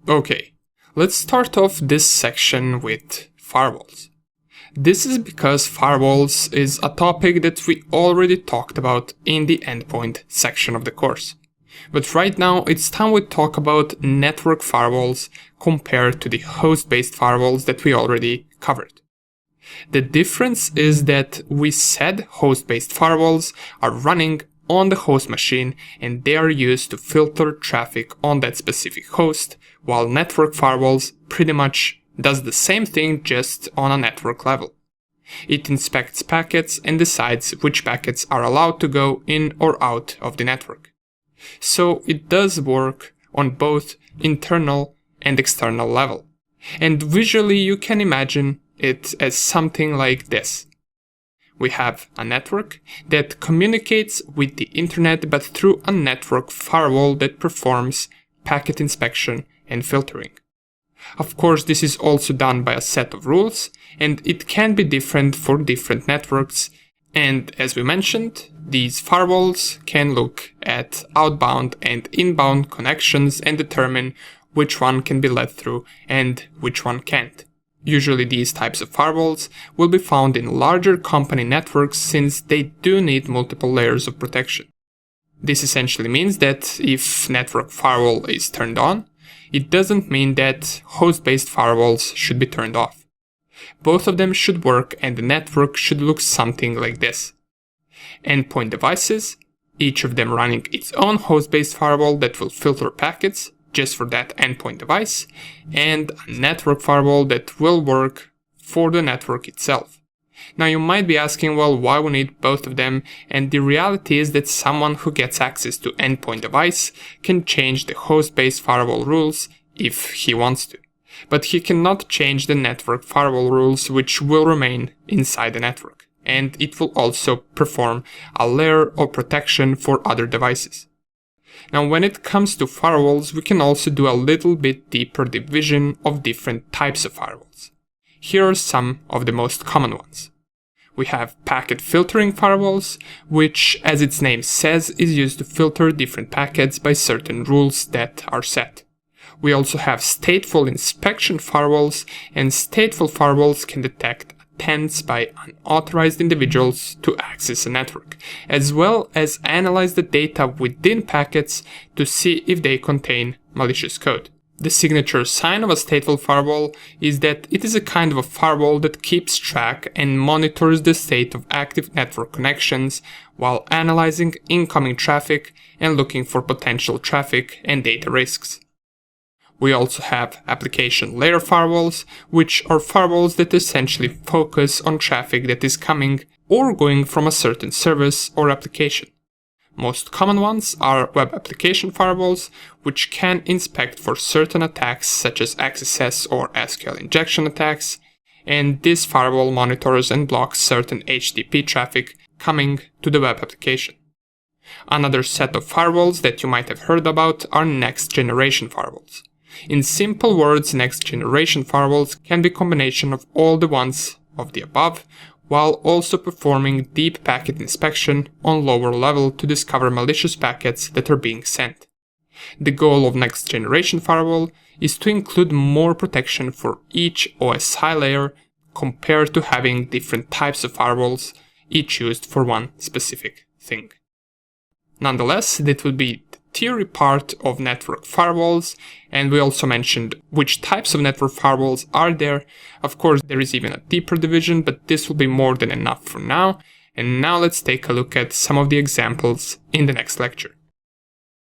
Okay, let's start off this section with firewalls. This is because firewalls is a topic that we already talked about in the endpoint section of the course. But right now it's time we talk about network firewalls compared to the host-based firewalls that we already covered. The difference is that we said host-based firewalls are running on the host machine and they are used to filter traffic on that specific host, while network firewalls pretty much does the same thing just on a network level. It inspects packets and decides which packets are allowed to go in or out of the network. So it does work on both internal and external level. And visually you can imagine it as something like this. We have a network that communicates with the internet but through a network firewall that performs packet inspection and filtering. Of course, this is also done by a set of rules, and it can be different for different networks. And as we mentioned, these firewalls can look at outbound and inbound connections and determine which one can be led through and which one can't. Usually these types of firewalls will be found in larger company networks since they do need multiple layers of protection. This essentially means that if network firewall is turned on, it doesn't mean that host-based firewalls should be turned off. Both of them should work and the network should look something like this. Endpoint devices, each of them running its own host-based firewall that will filter packets just for that endpoint device, and a network firewall that will work for the network itself. Now you might be asking, well, why we need both of them, and the reality is that someone who gets access to endpoint device can change the host-based firewall rules if he wants to. But he cannot change the network firewall rules, which will remain inside the network, and it will also perform a layer of protection for other devices. Now when it comes to firewalls, we can also do a little bit deeper division of different types of firewalls. Here are some of the most common ones. We have packet filtering firewalls, which, as its name says, is used to filter different packets by certain rules that are set. We also have stateful inspection firewalls, and stateful firewalls can detect attempts by unauthorized individuals to access a network, as well as analyze the data within packets to see if they contain malicious code. The signature sign of a stateful firewall is that it is a kind of a firewall that keeps track and monitors the state of active network connections while analyzing incoming traffic and looking for potential traffic and data risks. We also have application layer firewalls, which are firewalls that essentially focus on traffic that is coming or going from a certain service or application. Most common ones are web application firewalls, which can inspect for certain attacks such as XSS or SQL injection attacks, and this firewall monitors and blocks certain HTTP traffic coming to the web application. Another set of firewalls that you might have heard about are next generation firewalls. In simple words, next generation firewalls can be a combination of all the ones of the above, while also performing deep packet inspection on lower level to discover malicious packets that are being sent. The goal of next generation firewall is to include more protection for each OSI layer compared to having different types of firewalls, each used for one specific thing. Nonetheless, that will be the theory part of network firewalls, and we also mentioned which types of network firewalls are there. Of course, there is even a deeper division, but this will be more than enough for now. And now let's take a look at some of the examples in the next lecture.